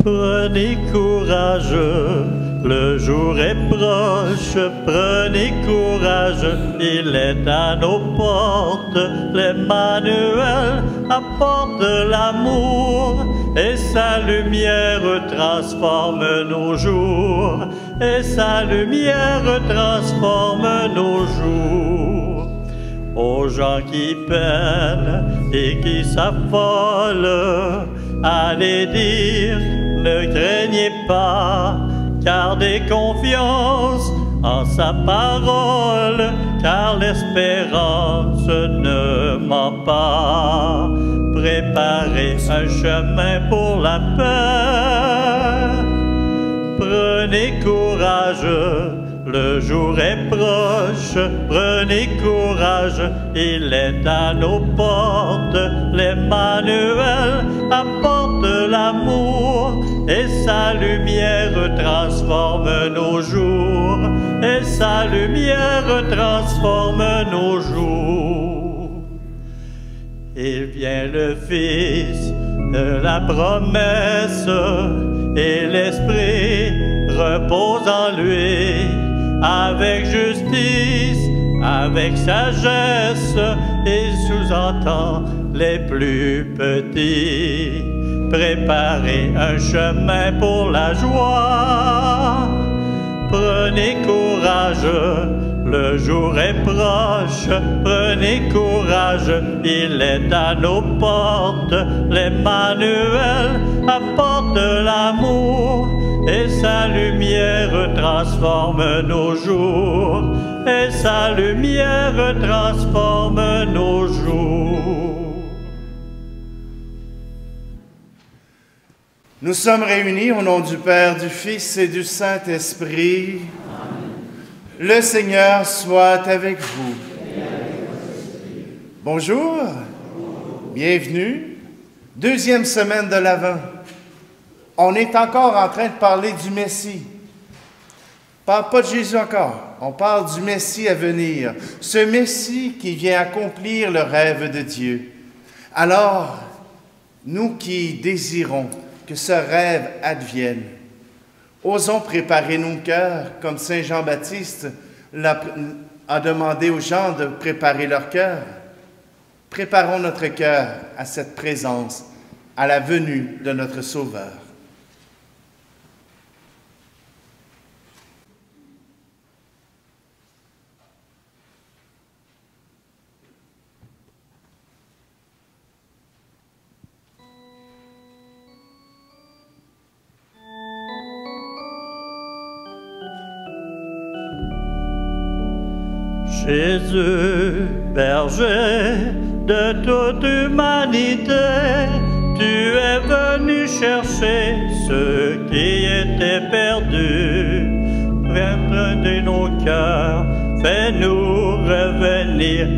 Prenez courage, le jour est proche, prenez courage, il est à nos portes. L'Emmanuel apporte l'amour, et sa lumière transforme nos jours, et sa lumière transforme nos jours. Aux gens qui peinent et qui s'affolent, allez dire, ne craignez pas, gardez confiance en sa parole, car l'espérance ne ment pas. Préparez un chemin pour la paix. Prenez courage, le jour est proche. Prenez courage, il est à nos portes. L'Emmanuel apporte l'amour, et sa lumière transforme nos jours, et sa lumière transforme nos jours. Il vient le Fils de la promesse, et l'Esprit repose en lui, avec justice, avec sagesse, il sous-entend les plus petits. Préparez un chemin pour la joie. Prenez courage, le jour est proche. Prenez courage, il est à nos portes. L'Emmanuel apporte l'amour, et sa lumière transforme nos jours, et sa lumière transforme nos jours. Nous sommes réunis au nom du Père, du Fils et du Saint-Esprit. Le Seigneur soit avec vous. Bonjour, bienvenue. Deuxième semaine de l'Avent. On est encore en train de parler du Messie. On ne parle pas de Jésus encore, on parle du Messie à venir. Ce Messie qui vient accomplir le rêve de Dieu. Alors, nous qui désirons que ce rêve advienne, osons préparer nos cœurs, comme Saint Jean-Baptiste a demandé aux gens de préparer leur cœur. Préparons notre cœur à cette présence, à la venue de notre Sauveur. Jésus, berger de toute humanité, tu es venu chercher ceux qui étaient perdus. Prêtre de nos cœurs, fais-nous revenir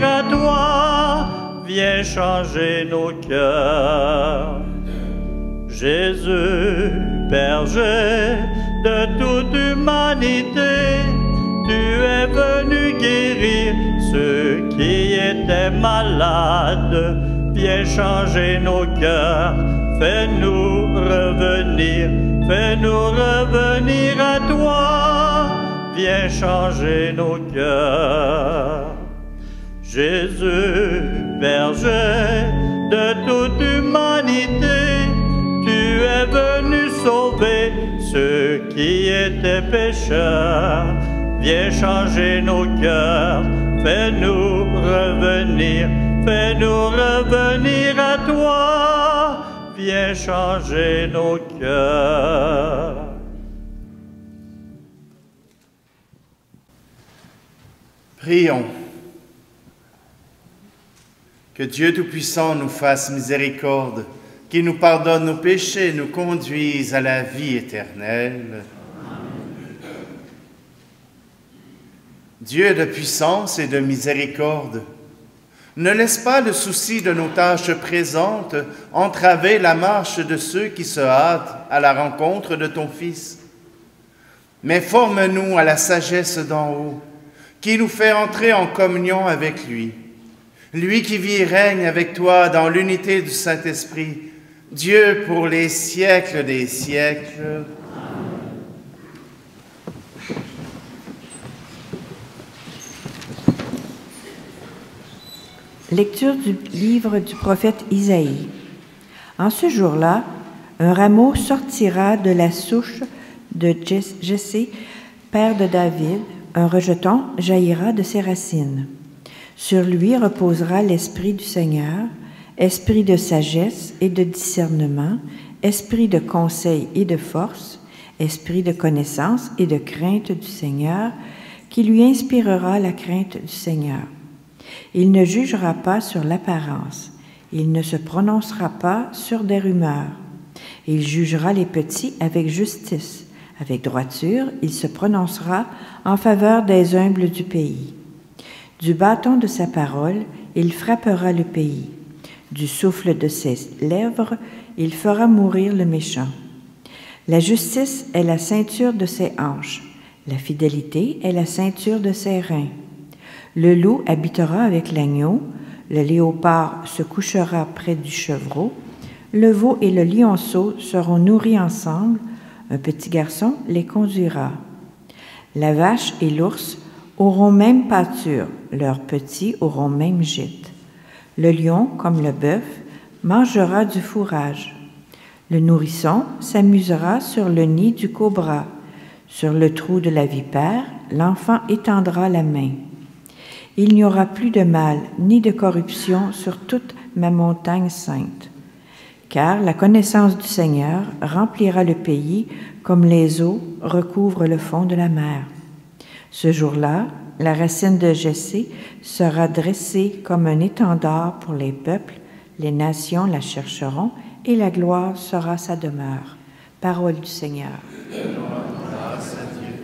à toi, viens changer nos cœurs. Jésus, berger de toute humanité, tu es venu guérir ceux qui étaient malades. Viens changer nos cœurs, fais-nous revenir à toi. Viens changer nos cœurs. Jésus, berger de toute humanité, tu es venu sauver ceux qui étaient pécheurs. Viens changer nos cœurs, fais-nous revenir à toi. Viens changer nos cœurs. Prions. Que Dieu Tout-Puissant nous fasse miséricorde, qu'il nous pardonne nos péchés et nous conduise à la vie éternelle. Dieu de puissance et de miséricorde, ne laisse pas le souci de nos tâches présentes entraver la marche de ceux qui se hâtent à la rencontre de ton Fils. Mais forme-nous à la sagesse d'en haut, qui nous fait entrer en communion avec lui. Lui qui vit et règne avec toi dans l'unité du Saint-Esprit, Dieu pour les siècles des siècles. Lecture du livre du prophète Isaïe. En ce jour-là, un rameau sortira de la souche de Jessé, père de David, un rejeton jaillira de ses racines. Sur lui reposera l'esprit du Seigneur, esprit de sagesse et de discernement, esprit de conseil et de force, esprit de connaissance et de crainte du Seigneur, qui lui inspirera la crainte du Seigneur. Il ne jugera pas sur l'apparence, il ne se prononcera pas sur des rumeurs. Il jugera les petits avec justice, avec droiture, il se prononcera en faveur des humbles du pays. Du bâton de sa parole, il frappera le pays. Du souffle de ses lèvres, il fera mourir le méchant. La justice est la ceinture de ses hanches, la fidélité est la ceinture de ses reins. Le loup habitera avec l'agneau, le léopard se couchera près du chevreau, le veau et le lionceau seront nourris ensemble, un petit garçon les conduira. La vache et l'ours auront même pâture, leurs petits auront même gîte. Le lion, comme le bœuf, mangera du fourrage. Le nourrisson s'amusera sur le nid du cobra. Sur le trou de la vipère, l'enfant étendra la main. Il n'y aura plus de mal ni de corruption sur toute ma montagne sainte. Car la connaissance du Seigneur remplira le pays comme les eaux recouvrent le fond de la mer. Ce jour-là, la racine de Jessé sera dressée comme un étendard pour les peuples, les nations la chercheront et la gloire sera sa demeure. Parole du Seigneur. Grâce à Dieu.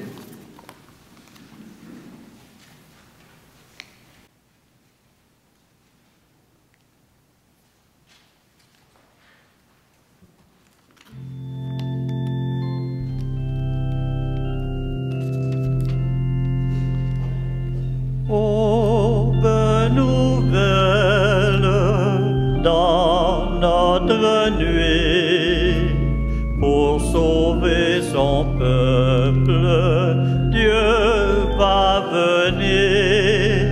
Aube nouvelle dans notre nuit, pour sauver son peuple, Dieu va venir.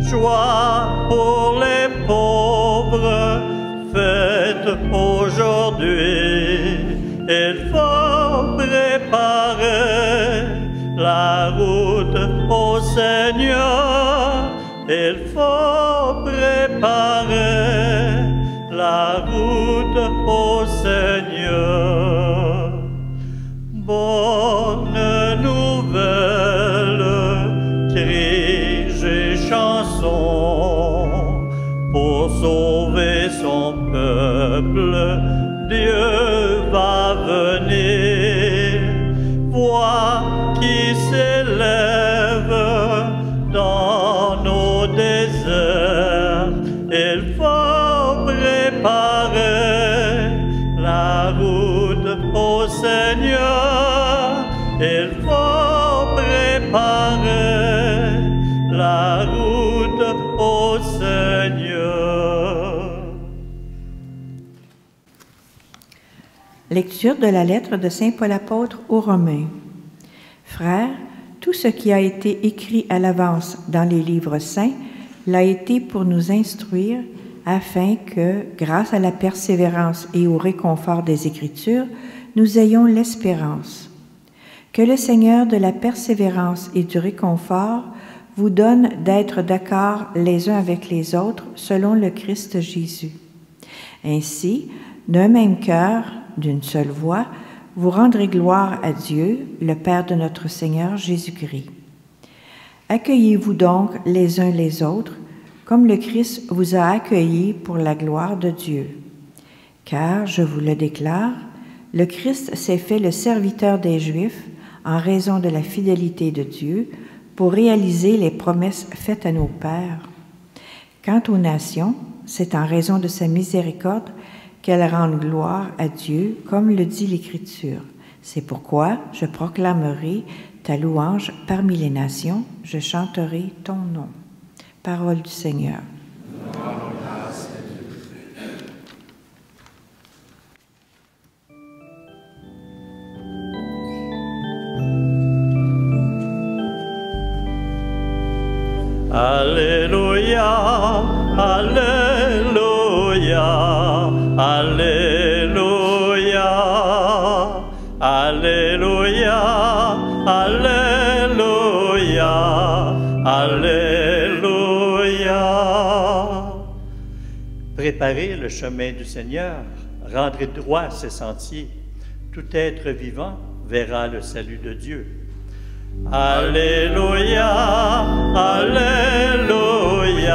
Joie pour les pauvres, fête aujourd'hui, il faut préparer la route au Seigneur, il faut préparer la route au Seigneur. Bonne nouvelle, cris et chansons, pour sauver son peuple, Dieu va venir. Vois qui s'élève dans nos déserts, il faut préparer la route au Seigneur, il faut préparer la route au Seigneur. Lecture de la lettre de Saint Paul apôtre aux Romains. Frères, tout ce qui a été écrit à l'avance dans les livres saints l'a été pour nous instruire, afin que, grâce à la persévérance et au réconfort des Écritures, nous ayons l'espérance. Que le Seigneur de la persévérance et du réconfort vous donne d'être d'accord les uns avec les autres selon le Christ Jésus. Ainsi, d'un même cœur, d'une seule voix, vous rendrez gloire à Dieu, le Père de notre Seigneur Jésus-Christ. Accueillez-vous donc les uns les autres, comme le Christ vous a accueillis pour la gloire de Dieu. Car, je vous le déclare, le Christ s'est fait le serviteur des Juifs en raison de la fidélité de Dieu pour réaliser les promesses faites à nos pères. Quant aux nations, c'est en raison de sa miséricorde qu'elles rendent gloire à Dieu, comme le dit l'Écriture. C'est pourquoi je proclamerai ta louange parmi les nations, je chanterai ton nom. Parole du Seigneur. Alléluia, Alléluia, Alléluia, Alléluia, Alléluia, Alléluia. Préparez le chemin du Seigneur, rendrez droit ses sentiers. Tout être vivant verra le salut de Dieu. Alléluia, Alléluia,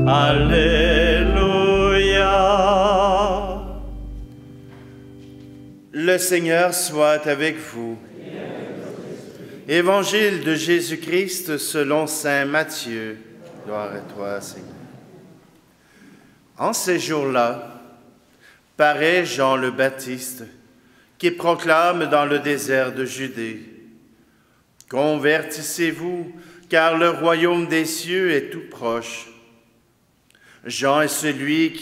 Alléluia. Le Seigneur soit avec vous. Évangile de Jésus-Christ selon saint Matthieu. Gloire à toi, Seigneur. En ces jours-là, paraît Jean le Baptiste, qui proclame dans le désert de Judée: Convertissez-vous, car le royaume des cieux est tout proche. Jean est celui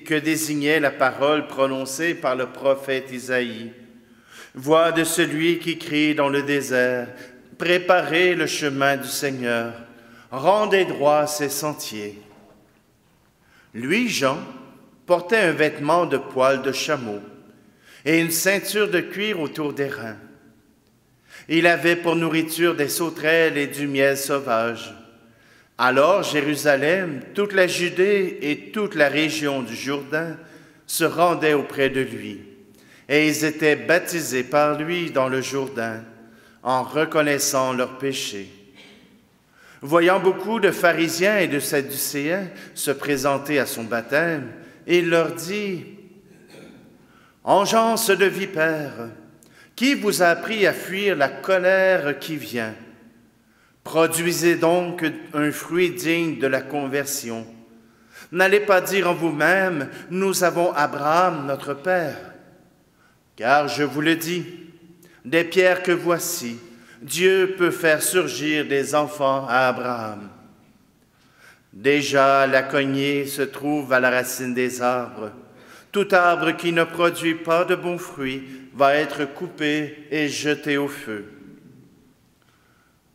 que désignait la parole prononcée par le prophète Isaïe. Voix de celui qui crie dans le désert: Préparez le chemin du Seigneur, rendez droit ses sentiers. Lui, Jean, portait un vêtement de poil de chameau et une ceinture de cuir autour des reins. Il avait pour nourriture des sauterelles et du miel sauvage. Alors Jérusalem, toute la Judée et toute la région du Jourdain se rendaient auprès de lui, et ils étaient baptisés par lui dans le Jourdain, en reconnaissant leurs péchés. Voyant beaucoup de pharisiens et de sadducéens se présenter à son baptême, il leur dit: Engeance de vipères, qui vous a appris à fuir la colère qui vient? Produisez donc un fruit digne de la conversion. N'allez pas dire en vous-même: Nous avons Abraham, notre père. Car je vous le dis, des pierres que voici, Dieu peut faire surgir des enfants à Abraham. Déjà, la cognée se trouve à la racine des arbres. Tout arbre qui ne produit pas de bons fruits va être coupé et jeté au feu.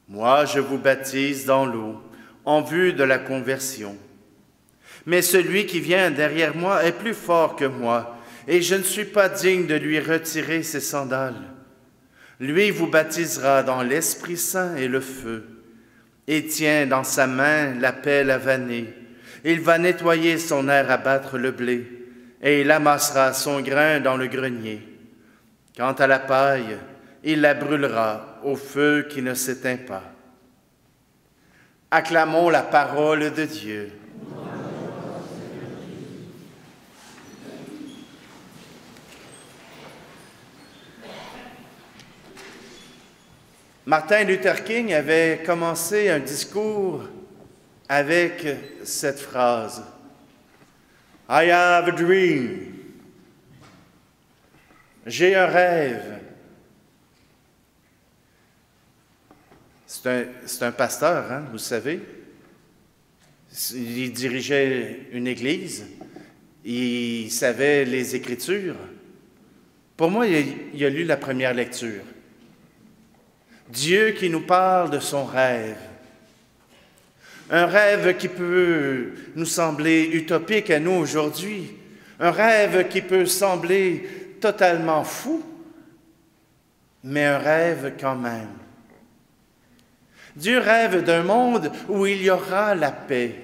Moi, je vous baptise dans l'eau, en vue de la conversion. Mais celui qui vient derrière moi est plus fort que moi, et je ne suis pas digne de lui retirer ses sandales. Lui vous baptisera dans l'Esprit Saint et le feu, et tient dans sa main la pelle à vanner. Il va nettoyer son aire à battre le blé, et il amassera son grain dans le grenier. Quant à la paille, il la brûlera au feu qui ne s'éteint pas. Acclamons la parole de Dieu. Martin Luther King avait commencé un discours avec cette phrase: « I have a dream ». J'ai un rêve. C'est un pasteur, hein, vous savez. Il dirigeait une église. Il savait les Écritures. Pour moi, il a lu la première lecture. Dieu qui nous parle de son rêve. Un rêve qui peut nous sembler utopique à nous aujourd'hui. Un rêve qui peut sembler totalement fou, mais un rêve quand même. Dieu rêve d'un monde où il y aura la paix.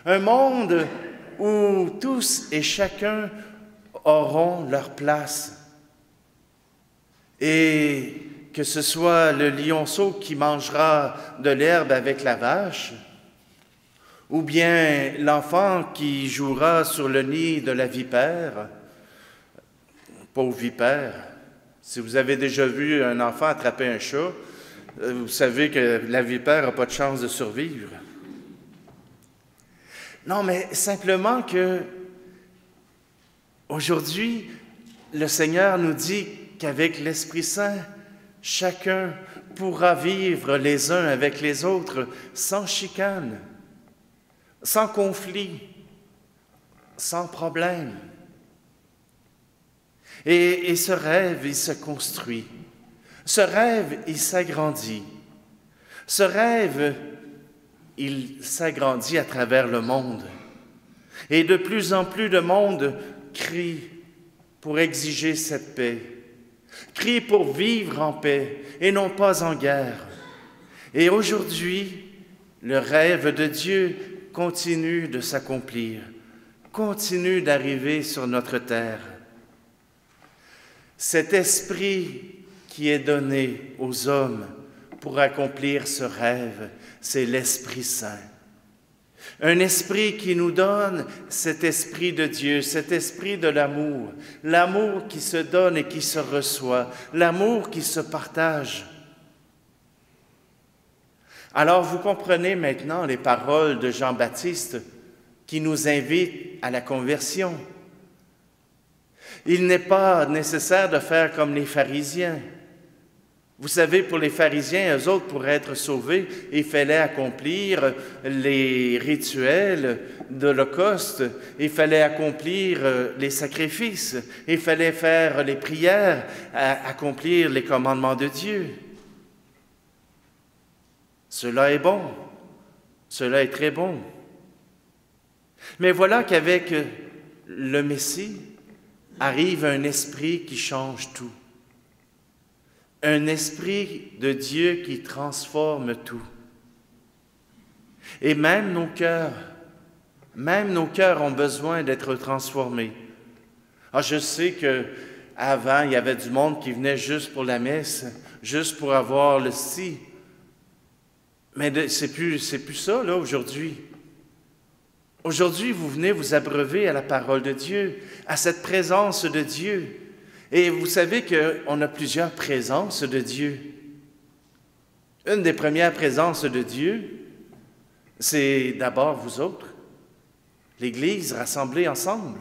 Un monde où tous et chacun auront leur place. Et que ce soit le lionceau qui mangera de l'herbe avec la vache, ou bien l'enfant qui jouera sur le nid de la vipère, pauvre vipère. Si vous avez déjà vu un enfant attraper un chat, vous savez que la vipère n'a pas de chance de survivre. Non, mais simplement que aujourd'hui, le Seigneur nous dit qu'avec l'Esprit Saint, chacun pourra vivre les uns avec les autres sans chicane, sans conflit, sans problème. Et ce rêve, il se construit. Ce rêve, il s'agrandit. Ce rêve, il s'agrandit à travers le monde. Et de plus en plus de monde crie pour exiger cette paix, crie pour vivre en paix et non pas en guerre. Et aujourd'hui, le rêve de Dieu continue de s'accomplir, continue d'arriver sur notre terre. Cet esprit qui est donné aux hommes pour accomplir ce rêve, c'est l'Esprit Saint. Un esprit qui nous donne cet esprit de Dieu, cet esprit de l'amour, l'amour qui se donne et qui se reçoit, l'amour qui se partage. Alors vous comprenez maintenant les paroles de Jean-Baptiste qui nous invitent à la conversion. Il n'est pas nécessaire de faire comme les pharisiens. Vous savez, pour les pharisiens, eux autres, pour être sauvés, il fallait accomplir les rituels de l'Holocauste, il fallait accomplir les sacrifices, il fallait faire les prières, accomplir les commandements de Dieu. Cela est bon, cela est très bon. Mais voilà qu'avec le Messie arrive un esprit qui change tout. Un esprit de Dieu qui transforme tout. Et même nos cœurs ont besoin d'être transformés. Ah, je sais qu'avant, il y avait du monde qui venait juste pour la messe, juste pour avoir le si. Mais c'est plus ça, là, aujourd'hui. Aujourd'hui, vous venez vous abreuver à la parole de Dieu, à cette présence de Dieu. Et vous savez qu'on a plusieurs présences de Dieu. Une des premières présences de Dieu, c'est d'abord vous autres, l'Église rassemblée ensemble.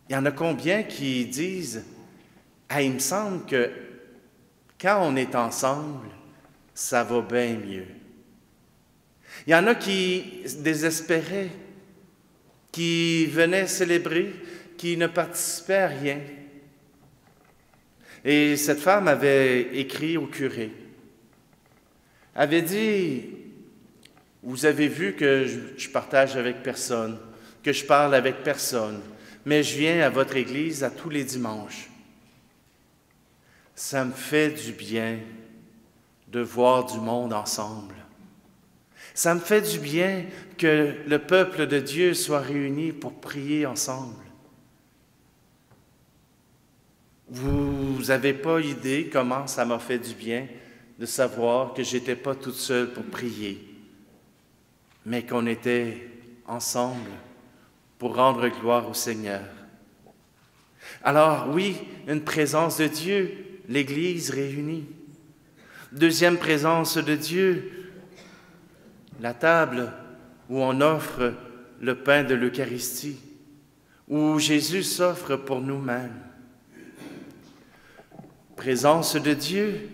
Il y en a combien qui disent « Ah, il me semble que quand on est ensemble, ça va bien mieux. » Il y en a qui désespéraient, qui venaient célébrer, qui ne participaient à rien. Et cette femme avait écrit au curé, avait dit, « Vous avez vu que je partage avec personne, que je parle avec personne, mais je viens à votre église à tous les dimanches. Ça me fait du bien de voir du monde ensemble. Ça me fait du bien que le peuple de Dieu soit réuni pour prier ensemble. Vous n'avez pas idée comment ça m'a fait du bien de savoir que je n'étais pas toute seule pour prier, mais qu'on était ensemble pour rendre gloire au Seigneur. » Alors oui, une présence de Dieu, l'Église réunie. Deuxième présence de Dieu, la table où on offre le pain de l'Eucharistie, où Jésus s'offre pour nous-mêmes. Présence de Dieu,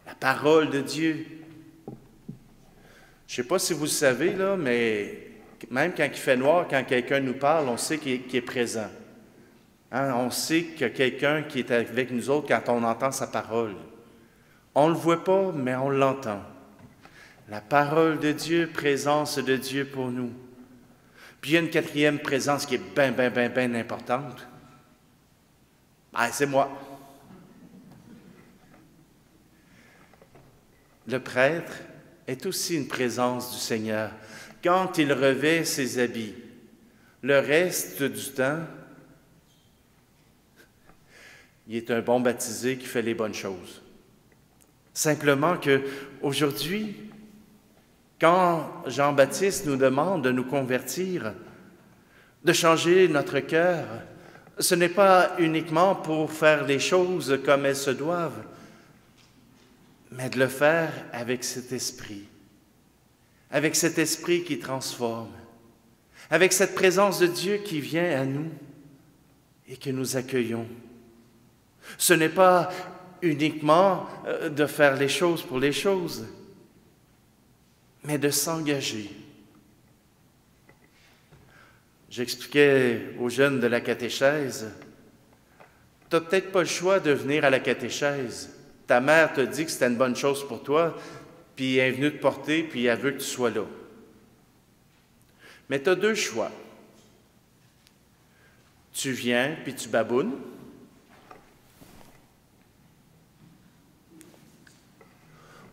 la parole de Dieu. Je ne sais pas si vous le savez, là, mais même quand il fait noir, quand quelqu'un nous parle, on sait qu'il est présent. Hein? On sait qu'il y a quelqu'un qui est avec nous autres quand on entend sa parole. On ne le voit pas, mais on l'entend. La parole de Dieu, présence de Dieu pour nous. Puis il y a une quatrième présence qui est bien importante. Ah, c'est moi. Le prêtre est aussi une présence du Seigneur. Quand il revêt ses habits, le reste du temps, il est un bon baptisé qui fait les bonnes choses. Simplement qu'aujourd'hui, quand Jean-Baptiste nous demande de nous convertir, de changer notre cœur, ce n'est pas uniquement pour faire les choses comme elles se doivent, mais de le faire avec cet esprit qui transforme, avec cette présence de Dieu qui vient à nous et que nous accueillons. Ce n'est pas uniquement de faire les choses pour les choses, mais de s'engager. J'expliquais aux jeunes de la catéchèse, tu n'as peut-être pas le choix de venir à la catéchèse. Ta mère te dit que c'était une bonne chose pour toi, puis elle est venue te porter, puis elle veut que tu sois là. Mais tu as deux choix. Tu viens, puis tu babounes.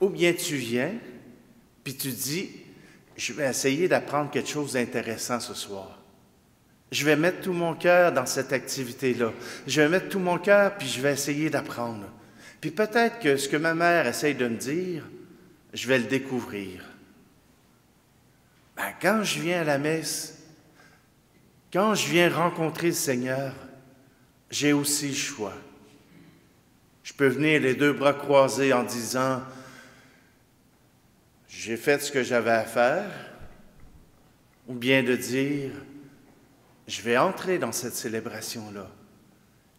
Ou bien tu viens, puis tu dis, je vais essayer d'apprendre quelque chose d'intéressant ce soir. Je vais mettre tout mon cœur dans cette activité-là. Je vais mettre tout mon cœur, puis je vais essayer d'apprendre. Puis peut-être que ce que ma mère essaye de me dire, je vais le découvrir. Ben, quand je viens à la messe, quand je viens rencontrer le Seigneur, j'ai aussi le choix. Je peux venir les deux bras croisés en disant, j'ai fait ce que j'avais à faire, ou bien de dire, je vais entrer dans cette célébration-là,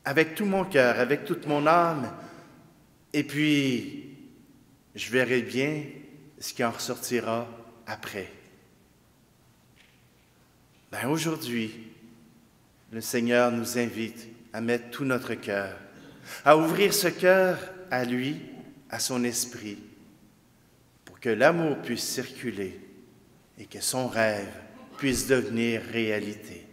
avec tout mon cœur, avec toute mon âme, et puis je verrai bien ce qui en ressortira après. Ben aujourd'hui, le Seigneur nous invite à mettre tout notre cœur, à ouvrir ce cœur à lui, à son esprit, pour que l'amour puisse circuler et que son rêve puisse devenir réalité.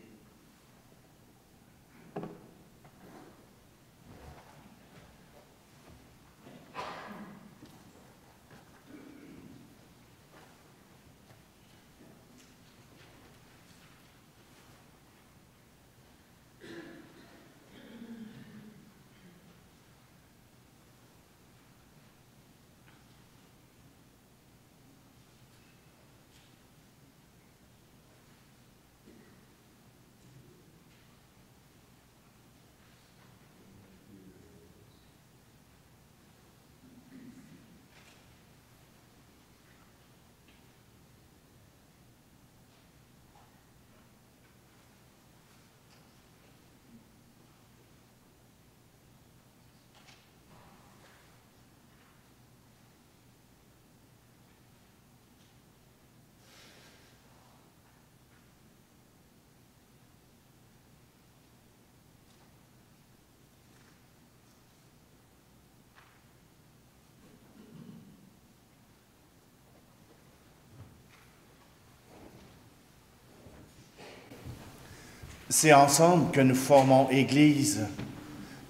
C'est ensemble que nous formons Église.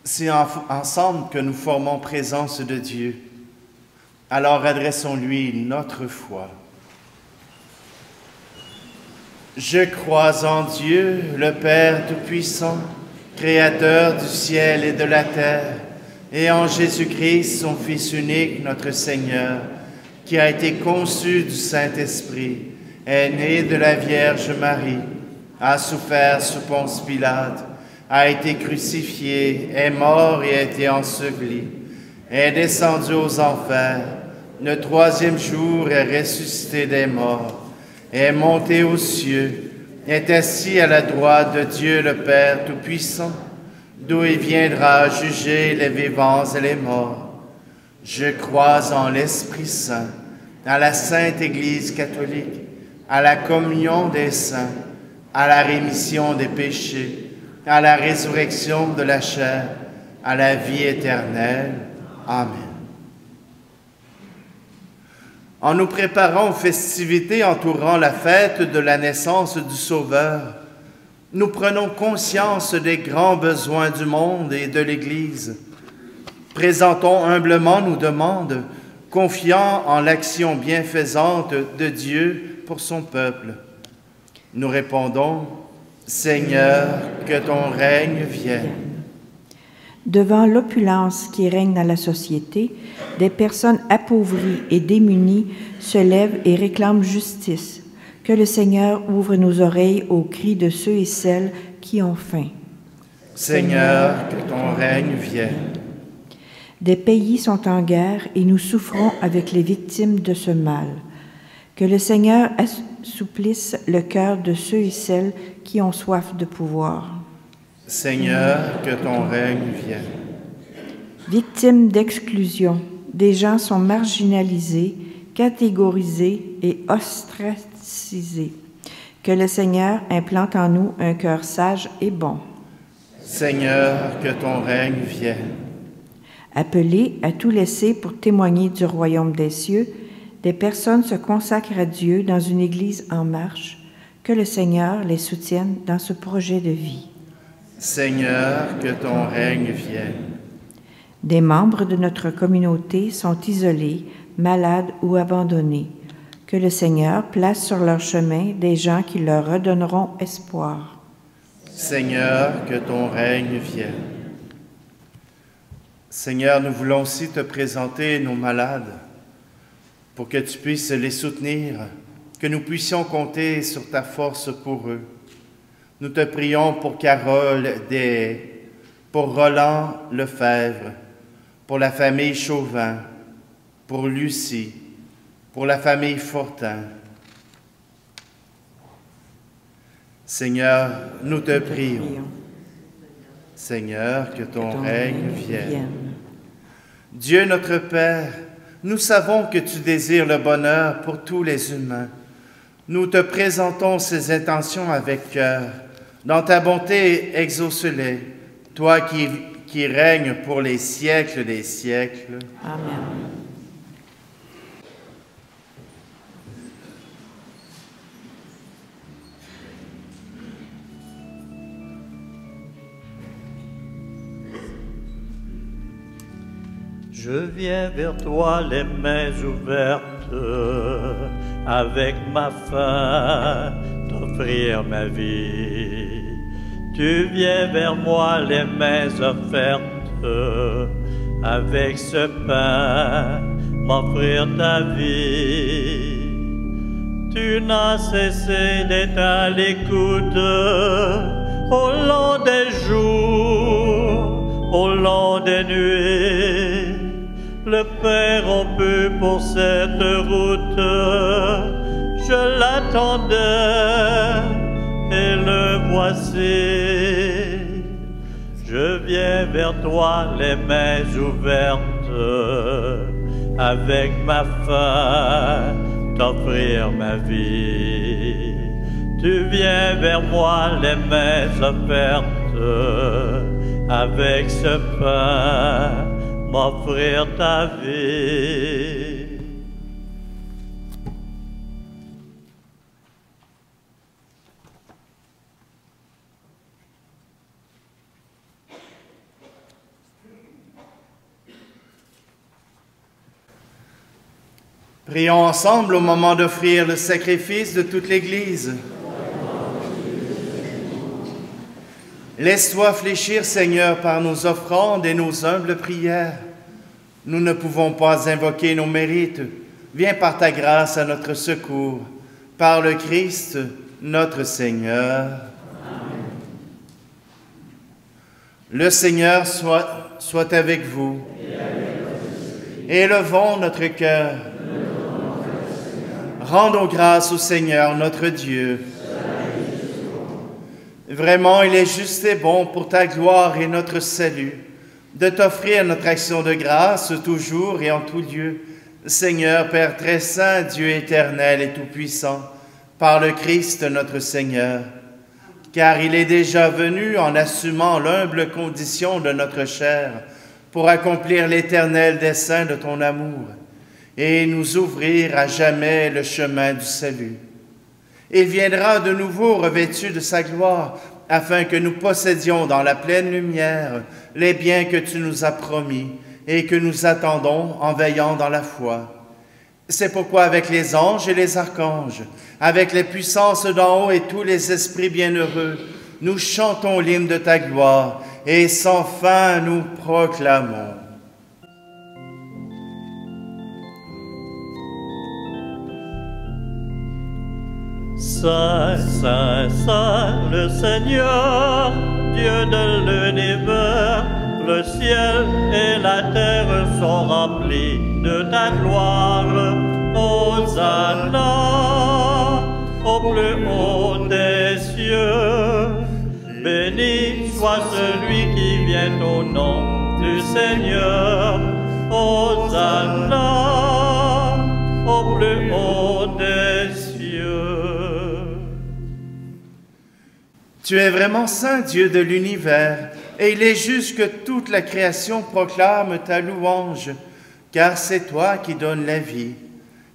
C'est ensemble que nous formons présence de Dieu. Alors adressons-lui notre foi. Je crois en Dieu, le Père Tout-Puissant, Créateur du ciel et de la terre, et en Jésus-Christ, son Fils unique, notre Seigneur, qui a été conçu du Saint-Esprit, est né de la Vierge Marie, a souffert sous Ponce Pilate, a été crucifié, est mort et a été enseveli, est descendu aux enfers, le troisième jour est ressuscité des morts, est monté aux cieux, est assis à la droite de Dieu le Père Tout-Puissant, d'où il viendra juger les vivants et les morts. Je crois en l'Esprit Saint, à la Sainte Église catholique, à la communion des saints, à la rémission des péchés, à la résurrection de la chair, à la vie éternelle. Amen. En nous préparant aux festivités entourant la fête de la naissance du Sauveur, nous prenons conscience des grands besoins du monde et de l'Église. Présentons humblement nos demandes, confiant en l'action bienfaisante de Dieu pour son peuple. Nous répondons, Seigneur, que ton règne vienne. Devant l'opulence qui règne dans la société, des personnes appauvries et démunies se lèvent et réclament justice. Que le Seigneur ouvre nos oreilles aux cris de ceux et celles qui ont faim. Seigneur, que ton règne vienne. Des pays sont en guerre et nous souffrons avec les victimes de ce mal. Que le Seigneur assouplisse le cœur de ceux et celles qui ont soif de pouvoir. Seigneur, que ton règne vienne. Victimes d'exclusion, des gens sont marginalisés, catégorisés et ostracisés. Que le Seigneur implante en nous un cœur sage et bon. Seigneur, que ton règne vienne. Appelés à tout laisser pour témoigner du royaume des cieux, des personnes se consacrent à Dieu dans une Église en marche, que le Seigneur les soutienne dans ce projet de vie. Seigneur, que ton règne vienne. Des membres de notre communauté sont isolés, malades ou abandonnés. Que le Seigneur place sur leur chemin des gens qui leur redonneront espoir. Seigneur, que ton règne vienne. Seigneur, nous voulons aussi te présenter nos malades pour que tu puisses les soutenir, que nous puissions compter sur ta force pour eux. Nous te prions pour Carole Des, pour Roland Lefebvre, pour la famille Chauvin, pour Lucie, pour la famille Fortin. Seigneur, nous te prions. Seigneur, que ton règne vienne. Dieu notre Père, nous savons que tu désires le bonheur pour tous les humains. Nous te présentons ces intentions avec cœur. Dans ta bonté, exauce-les, toi qui règnes pour les siècles des siècles. Amen. Je viens vers toi les mains ouvertes, avec ma faim, t'offrir ma vie. Tu viens vers moi les mains offertes, avec ce pain, m'offrir ta vie. Tu n'as cessé d'être à l'écoute au long des jours, au long des nuits. Le Père rompu pour cette route, je l'attendais et le voici. Je viens vers toi les mains ouvertes, avec ma faim, t'offrir ma vie. Tu viens vers moi les mains offertes, avec ce pain, m'offrir ta vie. Prions ensemble au moment d'offrir le sacrifice de toute l'Église. Laisse-toi fléchir, Seigneur, par nos offrandes et nos humbles prières. Nous ne pouvons pas invoquer nos mérites. Viens par ta grâce à notre secours. Par le Christ, notre Seigneur. Amen. Le Seigneur soit avec vous. Élevons notre cœur. Rendons grâce au Seigneur, notre Dieu. Vraiment, il est juste et bon pour ta gloire et notre salut, de t'offrir notre action de grâce toujours et en tout lieu. Seigneur, Père très saint, Dieu éternel et tout-puissant, par le Christ notre Seigneur, car il est déjà venu en assumant l'humble condition de notre chair pour accomplir l'éternel dessein de ton amour et nous ouvrir à jamais le chemin du salut. Il viendra de nouveau revêtu de sa gloire, afin que nous possédions dans la pleine lumière les biens que tu nous as promis et que nous attendons en veillant dans la foi. C'est pourquoi avec les anges et les archanges, avec les puissances d'en haut et tous les esprits bienheureux, nous chantons l'hymne de ta gloire et sans fin nous proclamons. Saint, Saint, Saint, le Seigneur, Dieu de l'univers, le ciel et la terre sont remplis de ta gloire. Hosanna, au plus haut des cieux. Béni soit celui qui vient au nom du Seigneur. Hosanna, au plus haut des cieux. Tu es vraiment saint, Dieu de l'univers, et il est juste que toute la création proclame ta louange, car c'est toi qui donnes la vie.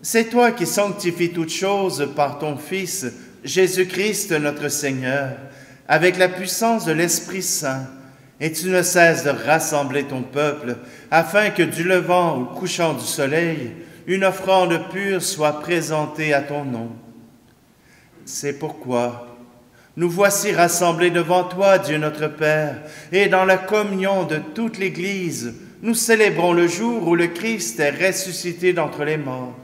C'est toi qui sanctifies toutes choses par ton Fils, Jésus-Christ notre Seigneur, avec la puissance de l'Esprit Saint, et tu ne cesses de rassembler ton peuple, afin que du levant au couchant du soleil, une offrande pure soit présentée à ton nom. C'est pourquoi nous voici rassemblés devant toi, Dieu notre Père, et dans la communion de toute l'Église, nous célébrons le jour où le Christ est ressuscité d'entre les morts.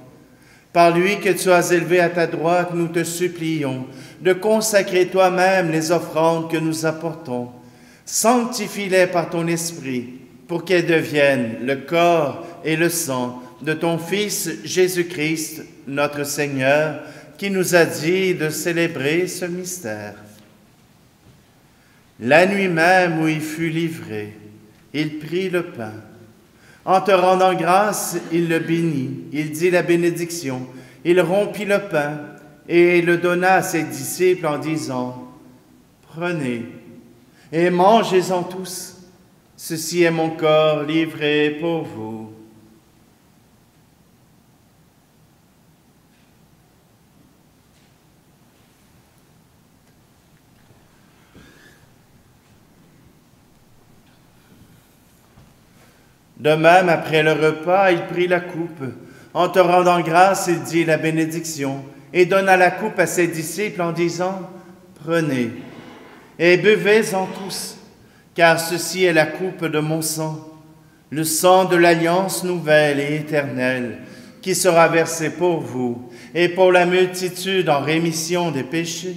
Par lui que tu as élevé à ta droite, nous te supplions de consacrer toi-même les offrandes que nous apportons. Sanctifie-les par ton Esprit, pour qu'elles deviennent le corps et le sang de ton Fils Jésus-Christ, notre Seigneur, qui nous a dit de célébrer ce mystère. La nuit même où il fut livré, il prit le pain. En te rendant grâce, il le bénit, il dit la bénédiction, il rompit le pain et le donna à ses disciples en disant, « Prenez et mangez-en tous, ceci est mon corps livré pour vous. » De même, après le repas, il prit la coupe. En te rendant grâce, il dit la bénédiction et donna la coupe à ses disciples en disant, « Prenez et buvez-en tous, car ceci est la coupe de mon sang, le sang de l'alliance nouvelle et éternelle, qui sera versé pour vous et pour la multitude en rémission des péchés.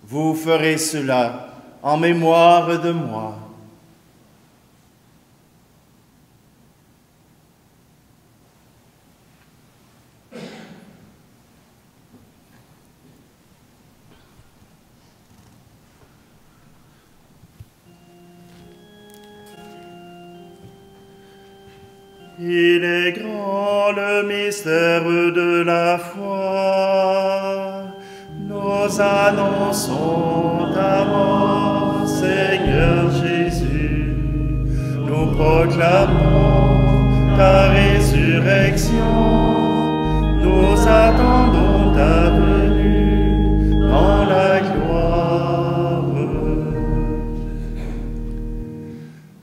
Vous ferez cela en mémoire de moi. » Il est grand le mystère de la foi. Nous annonçons ta mort, Seigneur Jésus. Nous proclamons ta résurrection. Nous attendons ta venue dans la gloire.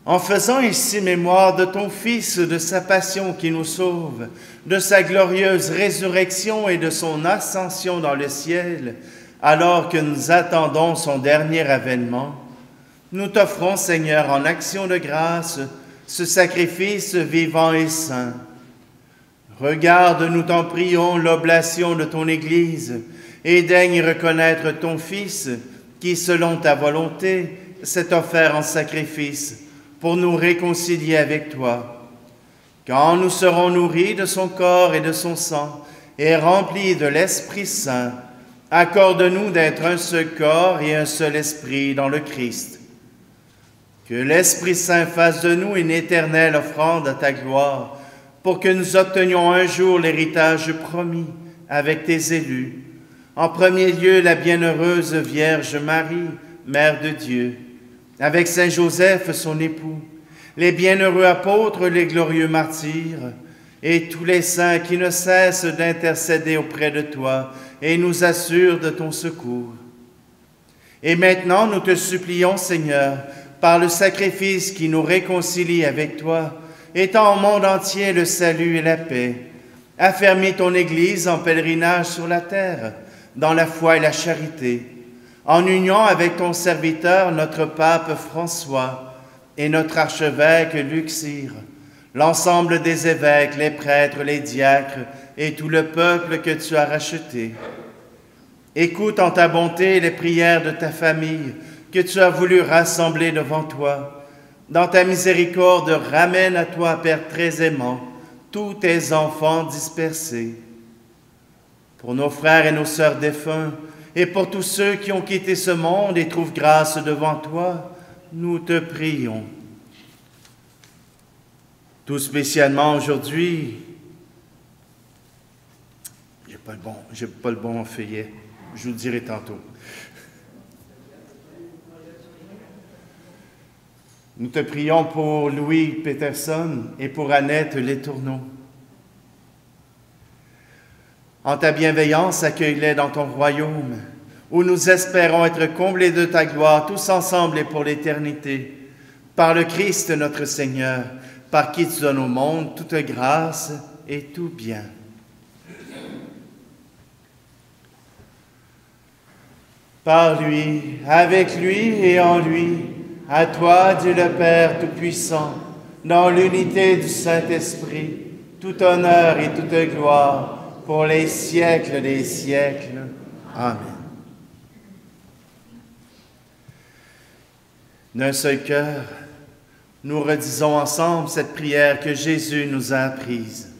En faisant ici mémoire de ton Fils, de sa passion qui nous sauve, de sa glorieuse résurrection et de son ascension dans le ciel, alors que nous attendons son dernier avènement, nous t'offrons, Seigneur, en action de grâce, ce sacrifice vivant et saint. Regarde, nous t'en prions, l'oblation de ton Église, et daigne reconnaître ton Fils, qui, selon ta volonté, s'est offert en sacrifice, pour nous réconcilier avec toi. Quand nous serons nourris de son corps et de son sang, et remplis de l'Esprit Saint, accorde-nous d'être un seul corps et un seul esprit dans le Christ. Que l'Esprit Saint fasse de nous une éternelle offrande à ta gloire, pour que nous obtenions un jour l'héritage promis avec tes élus. En premier lieu, la bienheureuse Vierge Marie, Mère de Dieu, avec Saint Joseph, son époux, les bienheureux apôtres, les glorieux martyrs, et tous les saints qui ne cessent d'intercéder auprès de toi et nous assurent de ton secours. Et maintenant, nous te supplions, Seigneur, par le sacrifice qui nous réconcilie avec toi, étends au monde entier le salut et la paix. Affermis ton Église en pèlerinage sur la terre, dans la foi et la charité, en union avec ton serviteur, notre pape François, et notre archevêque Luxire, l'ensemble des évêques, les prêtres, les diacres, et tout le peuple que tu as racheté. Écoute en ta bonté les prières de ta famille, que tu as voulu rassembler devant toi. Dans ta miséricorde, ramène à toi, Père très aimant, tous tes enfants dispersés. Pour nos frères et nos sœurs défunts, et pour tous ceux qui ont quitté ce monde et trouvent grâce devant toi, nous te prions. Tout spécialement aujourd'hui, j'ai pas le bon feuillet, je vous le dirai tantôt. Nous te prions pour Louis Peterson et pour Annette Letourneau. En ta bienveillance, accueille-les dans ton royaume, où nous espérons être comblés de ta gloire, tous ensemble et pour l'éternité. Par le Christ notre Seigneur, par qui tu donnes au monde toute grâce et tout bien. Par lui, avec lui et en lui, à toi, Dieu le Père Tout-Puissant, dans l'unité du Saint-Esprit, tout honneur et toute gloire pour les siècles des siècles. Amen. D'un seul cœur, nous redisons ensemble cette prière que Jésus nous a apprise.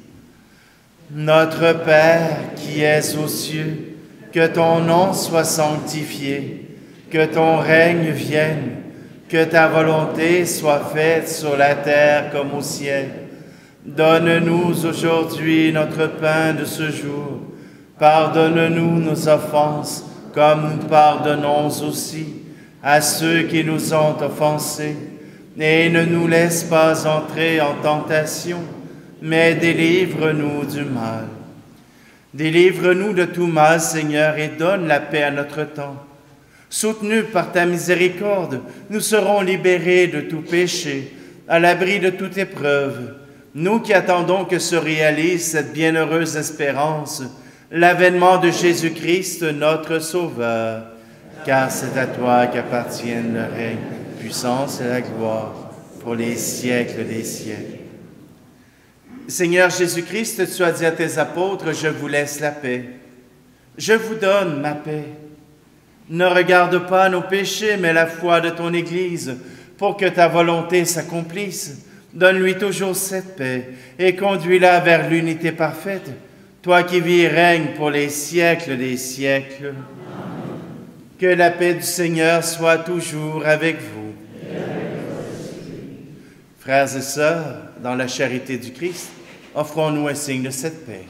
Notre Père qui es aux cieux, que ton nom soit sanctifié, que ton règne vienne, que ta volonté soit faite sur la terre comme au ciel. Donne-nous aujourd'hui notre pain de ce jour. Pardonne-nous nos offenses, comme nous pardonnons aussi à ceux qui nous ont offensés. Et ne nous laisse pas entrer en tentation, mais délivre-nous du mal. Délivre-nous de tout mal, Seigneur, et donne la paix à notre temps. Soutenus par ta miséricorde, nous serons libérés de tout péché, à l'abri de toute épreuve. Nous qui attendons que se réalise cette bienheureuse espérance, l'avènement de Jésus-Christ, notre Sauveur. Car c'est à toi qu'appartiennent le règne, la puissance et la gloire pour les siècles des siècles. Seigneur Jésus-Christ, tu as dit à tes apôtres, je vous laisse la paix. Je vous donne ma paix. Ne regarde pas nos péchés, mais la foi de ton Église, pour que ta volonté s'accomplisse. Donne-lui toujours cette paix et conduis-la vers l'unité parfaite, toi qui vis et règnes pour les siècles des siècles. Amen. Que la paix du Seigneur soit toujours avec vous. Frères et sœurs, dans la charité du Christ, offrons-nous un signe de cette paix.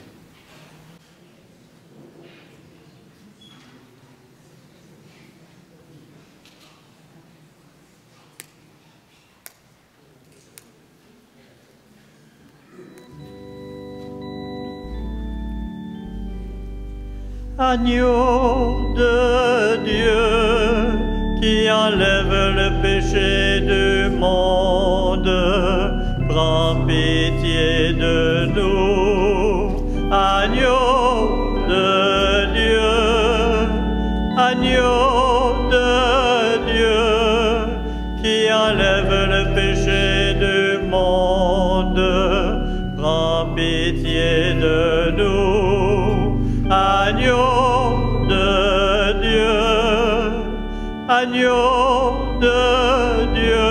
Agneau de Dieu qui enlève le péché du monde, prends pitié de nous. Agneau de Dieu, agneau de Dieu qui enlève le péché du monde, prends pitié de nous. Agneau de Dieu, agneau de Dieu,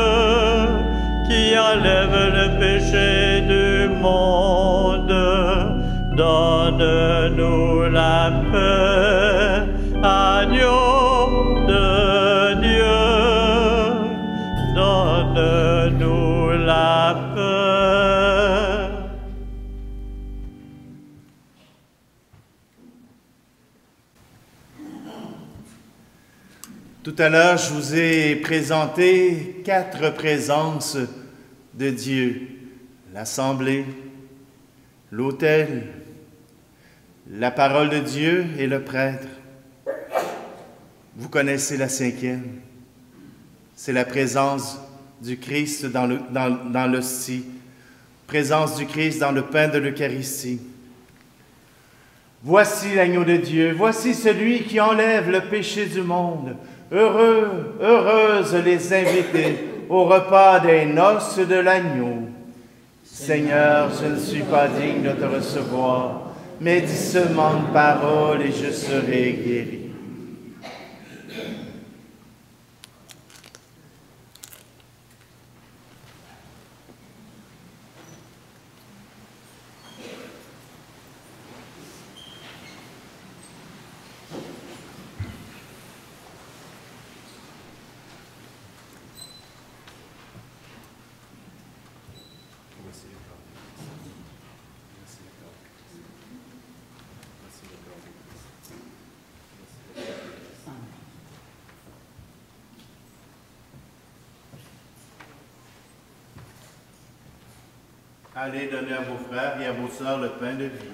qui enlève le péché du monde, donne-nous la paix. Agneau de Dieu, donne-nous la paix. Tout à l'heure, je vous ai présenté 4 présences de Dieu. L'assemblée, l'autel, la parole de Dieu et le prêtre. Vous connaissez la 5e. C'est la présence du Christ dans l'hostie, présence du Christ dans le pain de l'Eucharistie. Voici l'agneau de Dieu, voici celui qui enlève le péché du monde. Heureux, heureuses les invités au repas des noces de l'agneau. Seigneur, je ne suis pas digne de te recevoir, mais dis seulement une parole et je serai guéri. Allez donner à vos frères et à vos sœurs le pain de vie.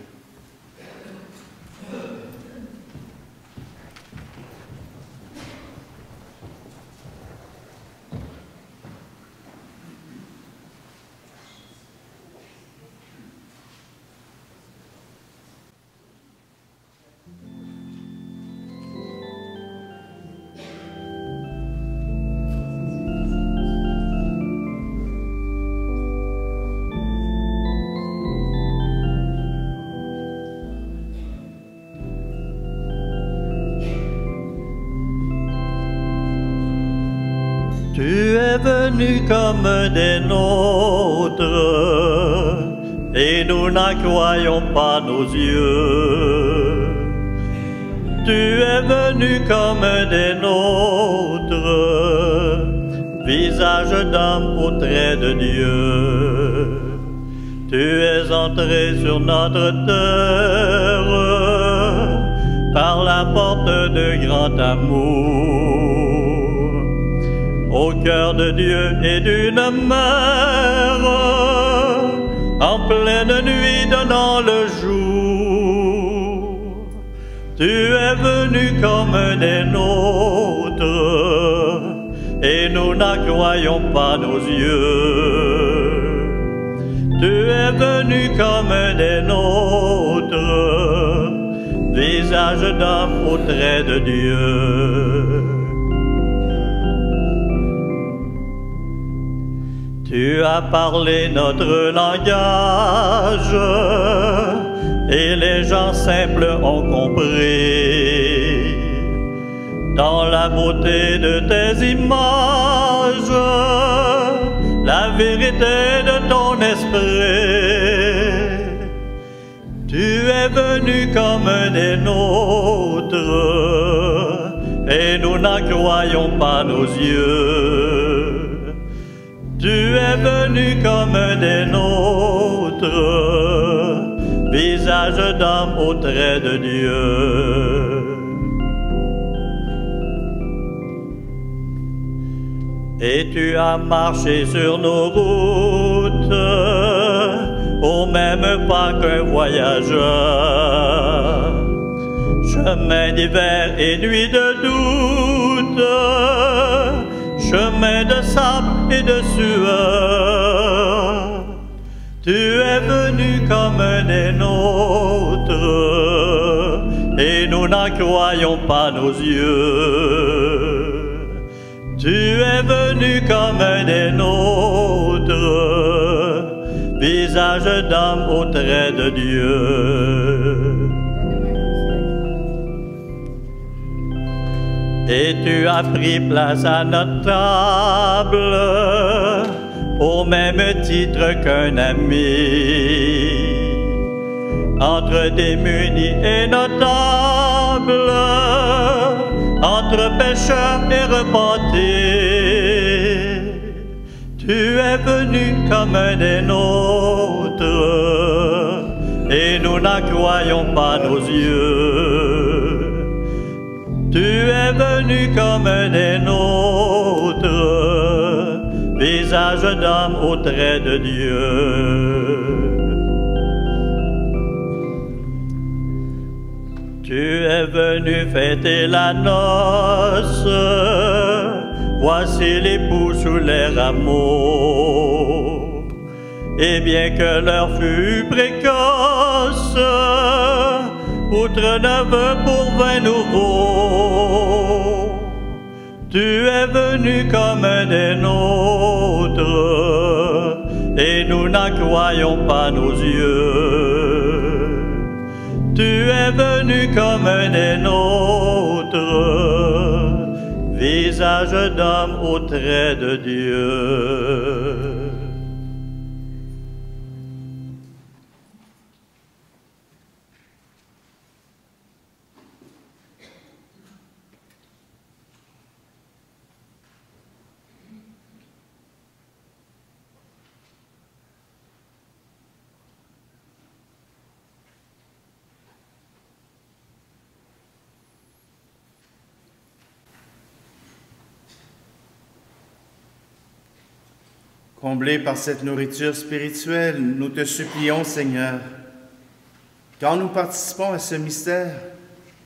Tu es venu comme des nôtres, et nous n'en croyons pas nos yeux. Tu es venu comme des nôtres, visage d'homme au trait de Dieu. Tu es entré sur notre terre par la porte de grand amour, au cœur de Dieu et d'une mère, en pleine nuit donnant le jour. Tu es venu comme des nôtres, et nous n'en croyons pas nos yeux. Tu es venu comme des nôtres, visage d'homme au trait de Dieu. Tu as parlé notre langage, et les gens simples ont compris. Dans la beauté de tes images, la vérité de ton esprit. Tu es venu comme des nôtres, et nous n'en croyons pas nos yeux. Tu es venu comme des nôtres, visage d'homme au trait de Dieu. Et tu as marché sur nos routes, au même pas qu'un voyageur. Chemin d'hiver et nuit de doute, chemin de sable et de sueur. Tu es venu comme des nôtres, et nous n'en croyons pas nos yeux. Tu es venu comme des nôtres, visage d'homme au trait de Dieu. Et tu as pris place à notre table, au même titre qu'un ami. Entre démunis et notables, entre pécheurs et repentis, tu es venu comme des nôtres, et nous n'en croyons pas nos yeux. Tu es venu comme des nôtres, visage d'homme au trait de Dieu. Tu es venu fêter la noce, voici l'époux sous les rameaux. Et bien que l'heure fût précoce, outre 9 pour 20 nouveaux, tu es venu comme des nôtres, et nous n'en croyons pas nos yeux. Tu es venu comme des nôtres, visage d'homme au trait de Dieu. Comblés par cette nourriture spirituelle, nous te supplions, Seigneur, quand nous participons à ce mystère,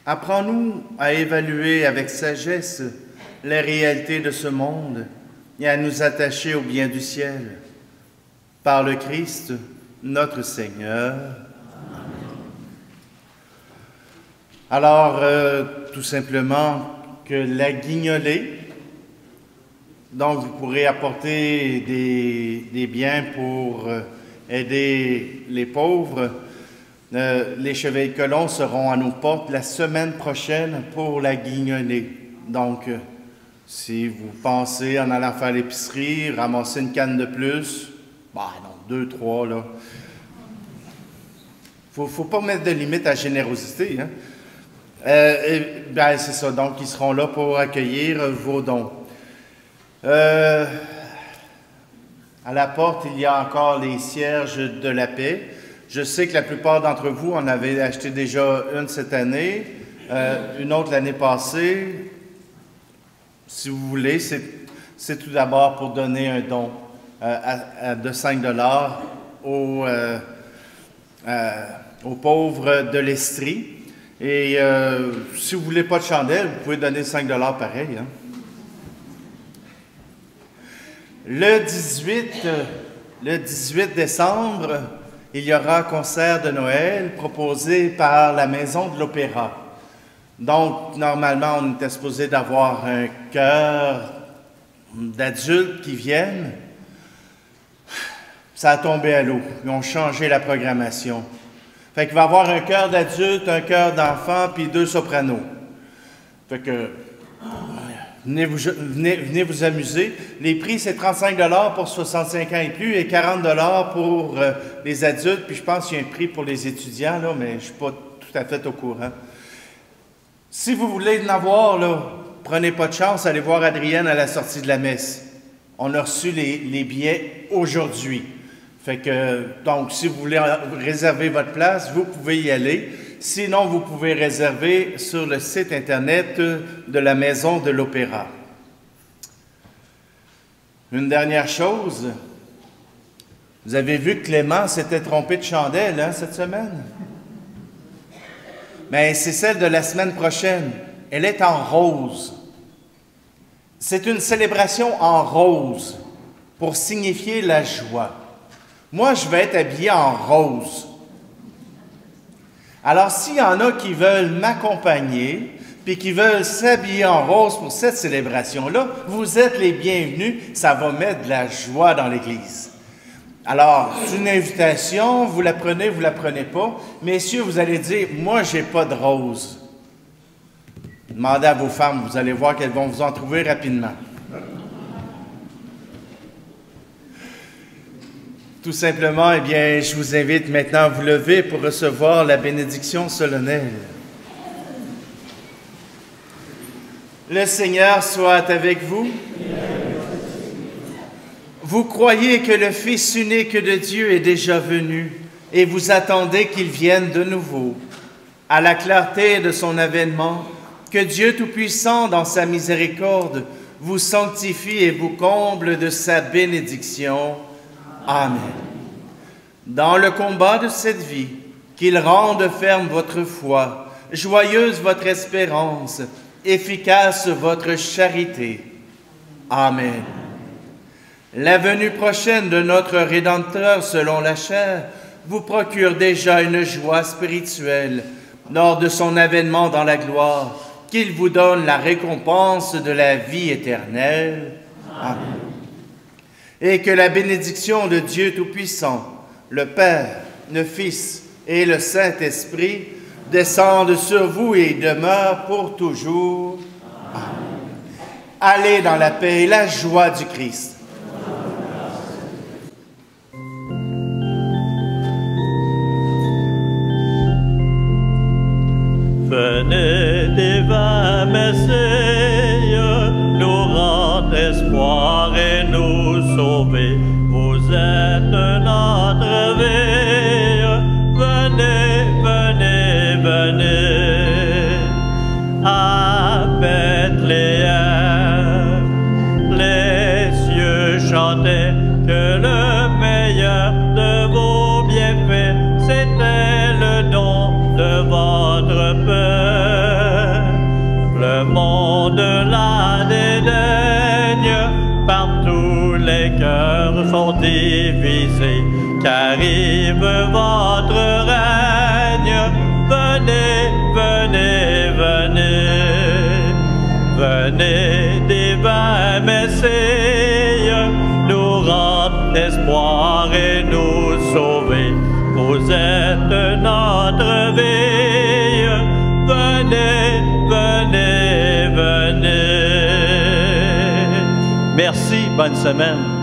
apprends-nous à évaluer avec sagesse les réalités de ce monde et à nous attacher au bien du ciel. Par le Christ, notre Seigneur. Alors, tout simplement, que la guignolée, donc vous pourrez apporter des biens pour aider les pauvres. Les Chevaliers de Colomb seront à nos portes la semaine prochaine pour la guignolée. Donc, Si vous pensez en allant faire l'épicerie, ramasser une canne de plus, bah non, 2, 3, là. Faut pas mettre de limite à la générosité, hein? Ben, c'est ça, donc ils seront là pour accueillir vos dons. À la porte, il y a encore les cierges de la paix. Je sais que la plupart d'entre vous en avez acheté déjà une cette année, une autre l'année passée. Si vous voulez, c'est tout d'abord pour donner un don de 5 $ aux pauvres de l'Estrie. Et si vous ne voulez pas de chandelle, vous pouvez donner 5 $ pareil. Hein? Le 18 décembre, il y aura un concert de Noël proposé par la Maison de l'Opéra. Donc, normalement, on était supposé d'avoir un chœur d'adultes qui viennent. Ça a tombé à l'eau. Ils ont changé la programmation. Fait qu'il va y avoir un chœur d'adultes, un chœur d'enfants, puis 2 sopranos. Fait que, venez vous amuser. Les prix, c'est 35 $ pour 65 ans et plus et 40 $ pour les adultes. Puis je pense qu'il y a un prix pour les étudiants, là, mais je ne suis pas tout à fait au courant. Si vous voulez en avoir, là, prenez pas de chance, allez voir Adrienne à la sortie de la messe. On a reçu les billets aujourd'hui. Fait que, donc, si vous voulez réserver votre place, vous pouvez y aller. Sinon, vous pouvez réserver sur le site Internet de la Maison de l'Opéra. Une dernière chose, vous avez vu que Clément s'était trompé de chandelle, hein, cette semaine? Mais c'est celle de la semaine prochaine. Elle est en rose. C'est une célébration en rose pour signifier la joie. Moi, je vais être habillé en rose. Alors, s'il y en a qui veulent m'accompagner, puis qui veulent s'habiller en rose pour cette célébration-là, vous êtes les bienvenus. Ça va mettre de la joie dans l'Église. Alors, c'est une invitation, vous la prenez pas. Messieurs, vous allez dire, moi, j'ai pas de rose. Demandez à vos femmes, vous allez voir qu'elles vont vous en trouver rapidement. Tout simplement, eh bien, je vous invite maintenant à vous lever pour recevoir la bénédiction solennelle. Le Seigneur soit avec vous. Vous croyez que le Fils unique de Dieu est déjà venu et vous attendez qu'il vienne de nouveau. À la clarté de son avènement, que Dieu Tout-Puissant, dans sa miséricorde, vous sanctifie et vous comble de sa bénédiction. Amen. Dans le combat de cette vie, qu'il rende ferme votre foi, joyeuse votre espérance, efficace votre charité. Amen. La venue prochaine de notre Rédempteur selon la chair vous procure déjà une joie spirituelle lors de son avènement dans la gloire, qu'il vous donne la récompense de la vie éternelle. Amen. Et que la bénédiction de Dieu Tout-Puissant, le Père, le Fils et le Saint-Esprit descendent sur vous et demeurent pour toujours. Amen. Allez dans la paix et la joie du Christ. Venez, divin Messie, nous rendre espoir et nous sauver. Vous êtes notre vie. Venez, venez, venez à Bethléem. Les cieux chantaient que le meilleur de vos bienfaits, c'était le don de votre Père. Le monde la dédaigne, partout les cœurs sont divisés, qu'arrive votre règne. Venez, venez, venez, venez, divin Messie, nous rendre espoir et nous sauver. Vous êtes notre vie. Venez, venez, venez. Merci, bonne semaine.